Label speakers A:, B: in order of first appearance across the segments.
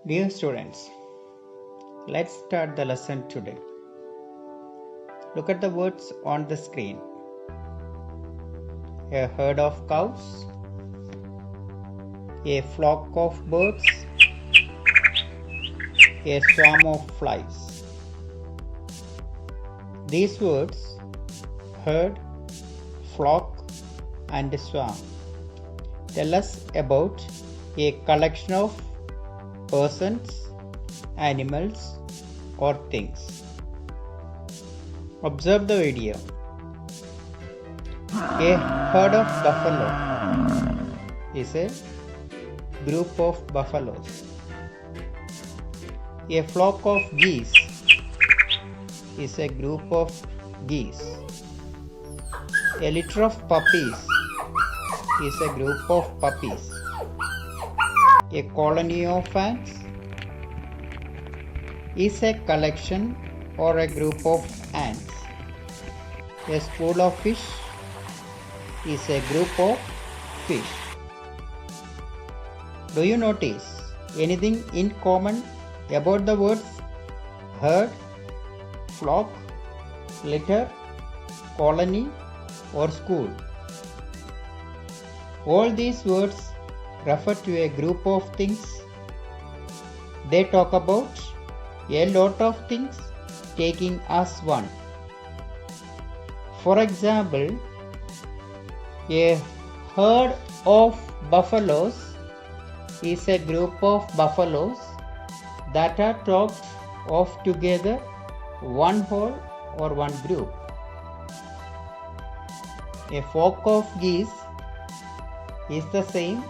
A: Dear students, let's start the lesson today. Look at the words on the screen. A herd of cows, a flock of birds, a swarm of flies. These words, herd, flock, and swarm, tell us about a collection of persons, animals, or things. Observe the video. A herd of buffalo is a group of buffaloes. A flock of geese is a group of geese. A litter of puppies is a group of puppies. A colony of ants is a collection or a group of ants. A school of fish is a group of fish. Do you notice anything in common about the words herd, flock, litter, colony, or school? All these words refer to a group of things. They talk about a lot of things taking as one. For example, a herd of buffaloes is a group of buffaloes that are talked of together, one whole or one group. A flock of geese is the same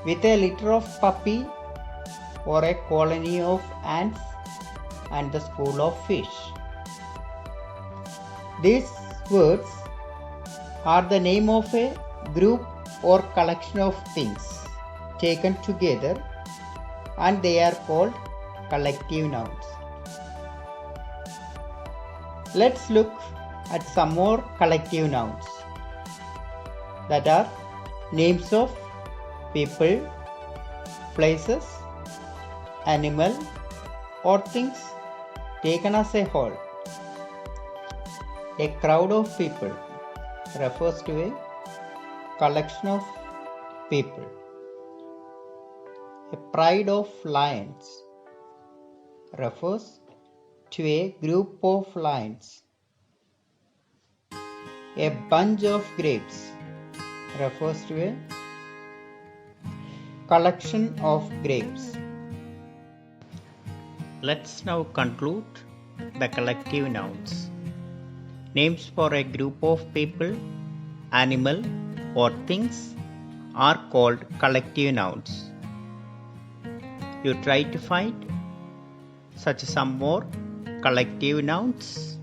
A: with a litter of puppy or a colony of ants and the school of fish. These words are the name of a group or collection of things taken together, and they are called collective nouns. Let's look at some more collective nouns that are names of people, places, animal, or things taken as a whole. A crowd of people refers to a collection of people. A pride of lions refers to a group of lions. A bunch of grapes refers to a collection of grapes. Let's now conclude the collective nouns. Names for a group of people, animal, or things are called collective nouns. You try to find such some more collective nouns.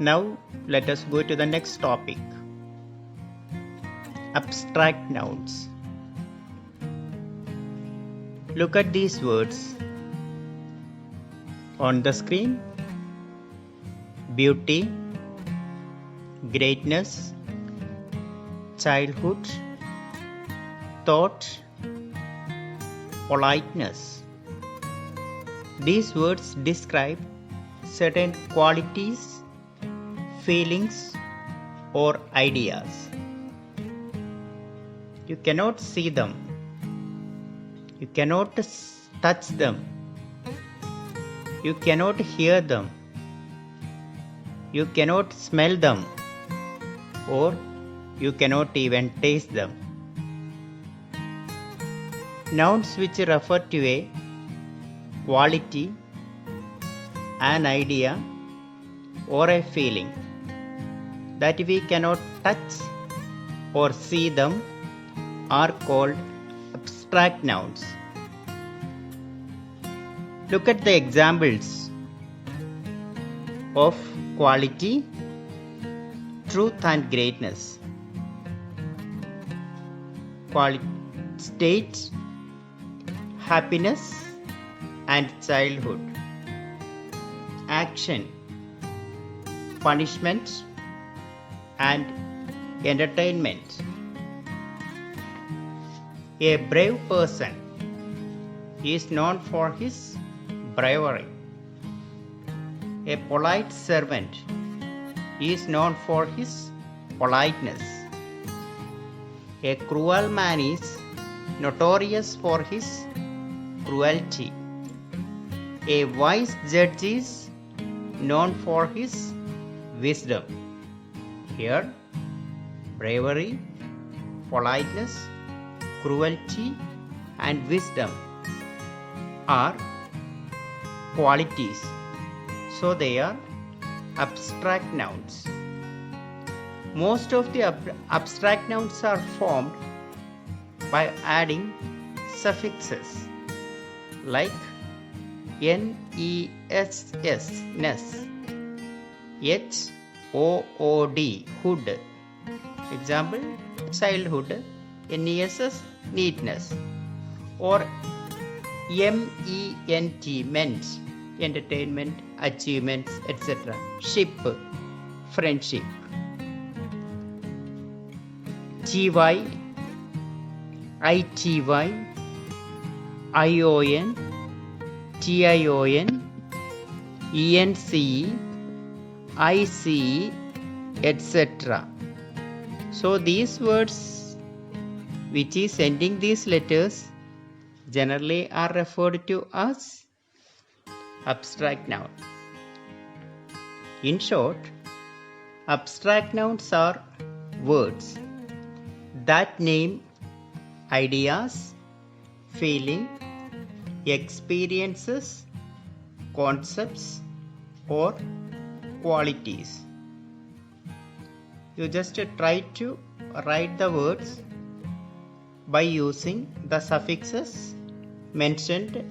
A: Now let us go to the next topic. Abstract nouns. Look at these words on the screen. Beauty, greatness, childhood, thought, politeness. These words describe certain qualities, feelings, or ideas. You cannot see them. You cannot touch them. You cannot hear them. You cannot smell them, or you cannot even taste them. Nouns which refer to a quality, an idea, or a feeling that we cannot touch or see them are called abstract nouns. Look at the examples of quality, truth, and greatness. State, happiness, and childhood. Action, punishment, and entertainment. A brave person is known for his bravery. A polite servant is known for his politeness. A cruel man is notorious for his cruelty. A wise judge is known for his wisdom. Here, bravery, politeness, cruelty, and wisdom are qualities, so they are abstract nouns. Most of the abstract nouns are formed by adding suffixes like ness, ness, hood, hood. Example, childhood, ness, neatness, or ment, ment, entertainment, achievements, etc. Ship, friendship. Ty, ity, ion, tion, ence, ice, etc. So these words which is ending these letters generally are referred to as abstract noun. In short, abstract nouns are words that name ideas, feeling, experiences, concepts, or qualities. You just try to write the words by using the suffixes mentioned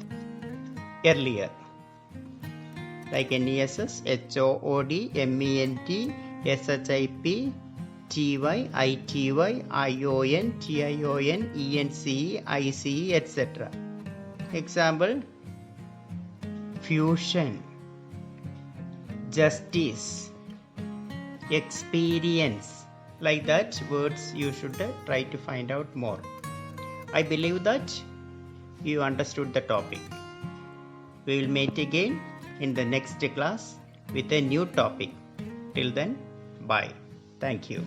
A: earlier, like ness, hod, ment, ship, ty, ity, ion, tion, ence, ice, etc. Example, fusion, justice, experience. Like that words you should try to find out more. I believe that you understood the topic. We will meet again in the next class with a new topic. Till then, bye. Thank you.